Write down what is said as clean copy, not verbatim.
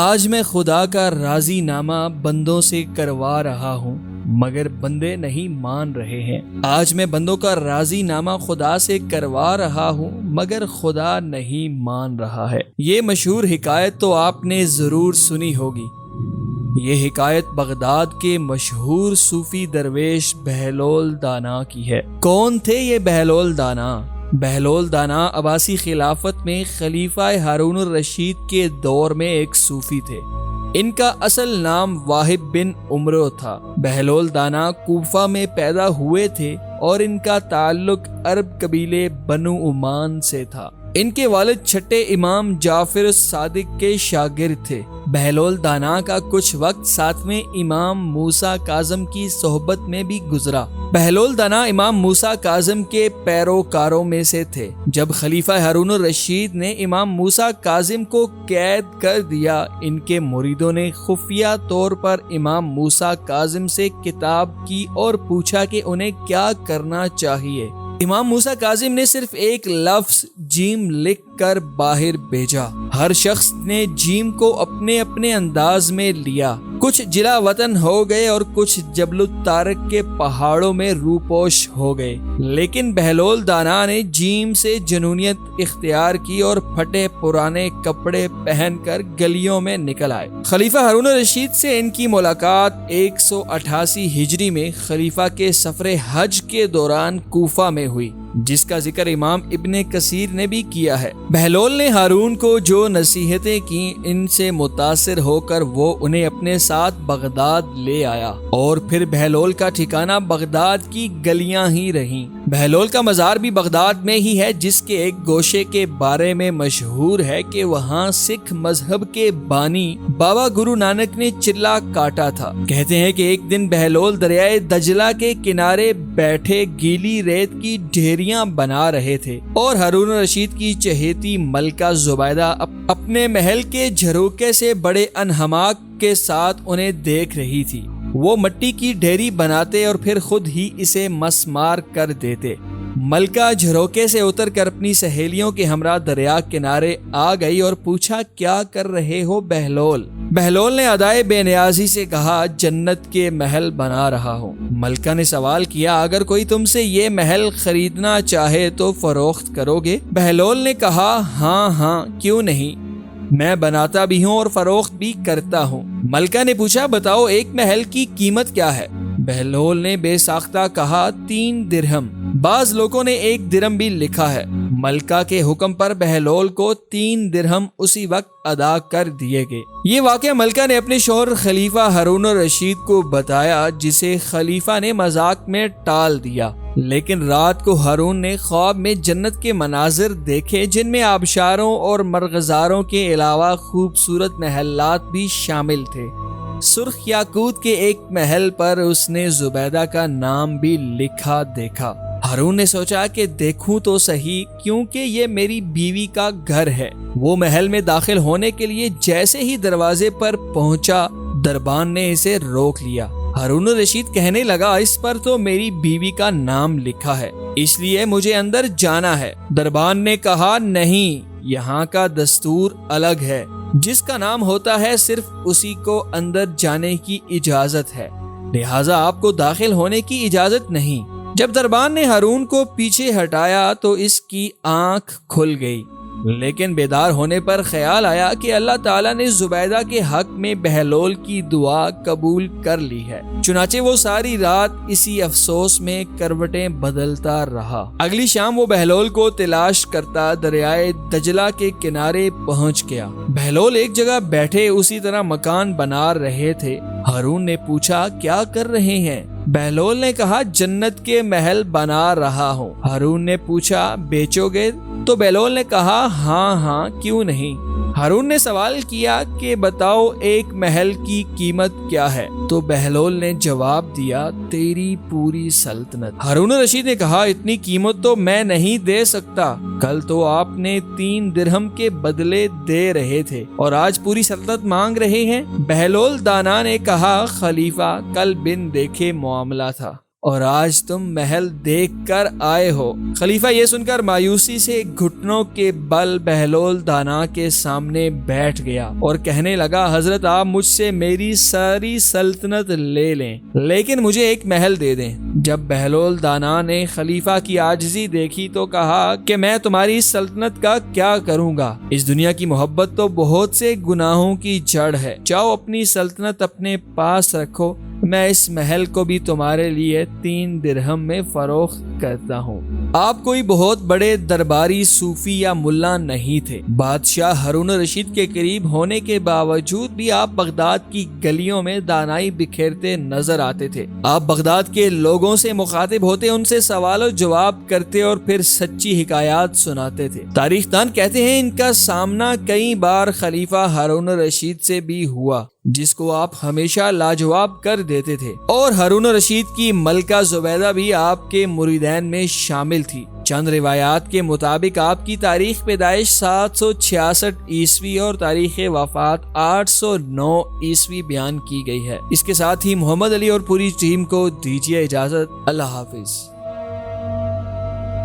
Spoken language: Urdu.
آج میں خدا کا راضی نامہ بندوں سے کروا رہا ہوں مگر بندے نہیں مان رہے ہیں۔ آج میں بندوں کا راضی نامہ خدا سے کروا رہا ہوں مگر خدا نہیں مان رہا ہے۔ یہ مشہور حکایت تو آپ نے ضرور سنی ہوگی۔ یہ حکایت بغداد کے مشہور صوفی درویش بہلول دانا کی ہے۔ کون تھے یہ بہلول دانا؟ بہلول دانا عباسی خلافت میں خلیفہ ہارون الرشید کے دور میں ایک صوفی تھے۔ ان کا اصل نام واہب بن عمرو تھا۔ بہلول دانا کوفہ میں پیدا ہوئے تھے اور ان کا تعلق عرب قبیلے بنو عمان سے تھا۔ ان کے والد چھٹے امام جعفر الصادق کے شاگرد تھے۔ بہلول دانا کا کچھ وقت ساتویں امام موسیٰ کاظم کی صحبت میں بھی گزرا۔ بہلول دانا امام موسیٰ کاظم کے پیروکاروں میں سے تھے۔ جب خلیفہ ہارون الرشید نے امام موسیٰ کاظم کو قید کر دیا، ان کے مریدوں نے خفیہ طور پر امام موسیٰ کاظم سے کتاب کی اور پوچھا کہ انہیں کیا کرنا چاہیے۔ امام موسیٰ کاظم نے صرف ایک لفظ جیم لکھ کر باہر بھیجا۔ ہر شخص نے جیم کو اپنے اپنے انداز میں لیا۔ کچھ جلا وطن ہو گئے اور کچھ جبل الطارق کے پہاڑوں میں روپوش ہو گئے، لیکن بہلول دانا نے جیم سے جنونیت اختیار کی اور پھٹے پرانے کپڑے پہن کر گلیوں میں نکل آئے۔ خلیفہ ہارون الرشید سے ان کی ملاقات 188 ہجری میں خلیفہ کے سفر حج کے دوران کوفہ میں ہوئی، جس کا ذکر امام ابن کثیر نے بھی کیا ہے۔ بہلول نے ہارون کو جو نصیحتیں کی، ان سے متاثر ہو کر وہ انہیں اپنے ساتھ بغداد لے آیا اور پھر بہلول کا ٹھکانہ بغداد کی گلیاں ہی رہیں۔ بہلول کا مزار بھی بغداد میں ہی ہے، جس کے ایک گوشے کے بارے میں مشہور ہے کہ وہاں سکھ مذہب کے بانی بابا گرو نانک نے چلا کاٹا تھا۔ کہتے ہیں کہ ایک دن بہلول دریائے دجلہ کے کنارے بیٹھے گیلی ریت کی ڈھیریاں بنا رہے تھے اور ہارون الرشید کی چہیتی ملکہ زبیدہ اپنے محل کے جھروکے سے بڑے انہماک کے ساتھ انہیں دیکھ رہی تھی۔ وہ مٹی کی ڈھیری بناتے اور پھر خود ہی اسے مسمار کر دیتے۔ ملکہ جھروکے سے اتر کر اپنی سہیلیوں کے ہمراہ دریا کنارے آ گئی اور پوچھا، کیا کر رہے ہو بہلول؟ بہلول نے ادائے بے نیازی سے کہا، جنت کے محل بنا رہا ہوں۔ ملکہ نے سوال کیا، اگر کوئی تم سے یہ محل خریدنا چاہے تو فروخت کرو گے؟ بہلول نے کہا، ہاں کیوں نہیں، میں بناتا بھی ہوں اور فروخت بھی کرتا ہوں۔ ملکہ نے پوچھا، بتاؤ ایک محل کی قیمت کیا ہے؟ بہلول نے بے ساختہ کہا، 3 درہم۔ بعض لوگوں نے 1 درہم بھی لکھا ہے۔ ملکہ کے حکم پر بہلول کو 3 درہم اسی وقت ادا کر دیے گئے۔ یہ واقعہ ملکہ نے اپنے شوہر خلیفہ ہارون الرشید کو بتایا، جسے خلیفہ نے مذاق میں ٹال دیا، لیکن رات کو ہارون نے خواب میں جنت کے مناظر دیکھے، جن میں آبشاروں اور مرغزاروں کے علاوہ خوبصورت محلات بھی شامل تھے۔ سرخ یاقوت کے ایک محل پر اس نے زبیدہ کا نام بھی لکھا دیکھا۔ ہارون نے سوچا کہ دیکھوں تو صحیح، کیونکہ یہ میری بیوی کا گھر ہے۔ وہ محل میں داخل ہونے کے لیے جیسے ہی دروازے پر پہنچا، دربان نے اسے روک لیا۔ ہارون الرشید کہنے لگا، اس پر تو میری بیوی کا نام لکھا ہے، اس لیے مجھے اندر جانا ہے۔ دربان نے کہا، نہیں، یہاں کا دستور الگ ہے، جس کا نام ہوتا ہے صرف اسی کو اندر جانے کی اجازت ہے، لہٰذا آپ کو داخل ہونے کی اجازت نہیں۔ جب دربان نے ہارون کو پیچھے ہٹایا تو اس کی آنکھ کھل گئی، لیکن بیدار ہونے پر خیال آیا کہ اللہ تعالیٰ نے زبیدہ کے حق میں بہلول کی دعا قبول کر لی ہے۔ چنانچہ وہ ساری رات اسی افسوس میں کروٹیں بدلتا رہا۔ اگلی شام وہ بہلول کو تلاش کرتا دریائے دجلہ کے کنارے پہنچ گیا۔ بہلول ایک جگہ بیٹھے اسی طرح مکان بنا رہے تھے۔ ہارون نے پوچھا، کیا کر رہے ہیں؟ بہلول نے کہا، جنت کے محل بنا رہا ہوں۔ ہارون نے پوچھا، بیچو گے؟ تو بہلول نے کہا، ہاں کیوں نہیں۔ ہارون نے سوال کیا کہ بتاؤ ایک محل کی قیمت کیا ہے؟ تو بہلول نے جواب دیا، تیری پوری سلطنت۔ ہارون الرشید نے کہا، اتنی قیمت تو میں نہیں دے سکتا، کل تو آپ نے 3 درہم کے بدلے دے رہے تھے اور آج پوری سلطنت مانگ رہے ہیں۔ بہلول دانا نے کہا، خلیفہ، کل بن دیکھے معاملہ تھا۔ اور آج تم محل دیکھ کر آئے ہو۔ خلیفہ یہ سن کر مایوسی سے گھٹنوں کے بل بہلول دانا کے سامنے بیٹھ گیا اور کہنے لگا، حضرت آپ مجھ سے میری ساری سلطنت لے لیں لیکن مجھے ایک محل دے دیں۔ جب بہلول دانا نے خلیفہ کی عاجزی دیکھی تو کہا کہ میں تمہاری سلطنت کا کیا کروں گا؟ اس دنیا کی محبت تو بہت سے گناہوں کی جڑ ہے، جاؤ اپنی سلطنت اپنے پاس رکھو، میں اس محل کو بھی تمہارے لیے 3 درہم میں فروخت کرتا ہوں۔ آپ کوئی بہت بڑے درباری صوفی یا ملا نہیں تھے۔ بادشاہ ہارون الرشید کے قریب ہونے کے باوجود بھی آپ بغداد کی گلیوں میں دانائی بکھیرتے نظر آتے تھے۔ آپ بغداد کے لوگوں سے مخاطب ہوتے، ان سے سوال و جواب کرتے اور پھر سچی حکایات سناتے تھے۔ تاریخ دان کہتے ہیں ان کا سامنا کئی بار خلیفہ ہارون الرشید سے بھی ہوا، جس کو آپ ہمیشہ لاجواب کر دیتے تھے، اور ہارون الرشید کی ملکہ زبیدہ بھی آپ کے مریدین میں شامل تھی۔ چند روایات کے مطابق آپ کی تاریخ پیدائش 766 عیسوی اور تاریخ وفات 809 عیسوی بیان کی گئی ہے۔ اس کے ساتھ ہی محمد علی اور پوری ٹیم کو دیجیے اجازت۔ اللہ حافظ۔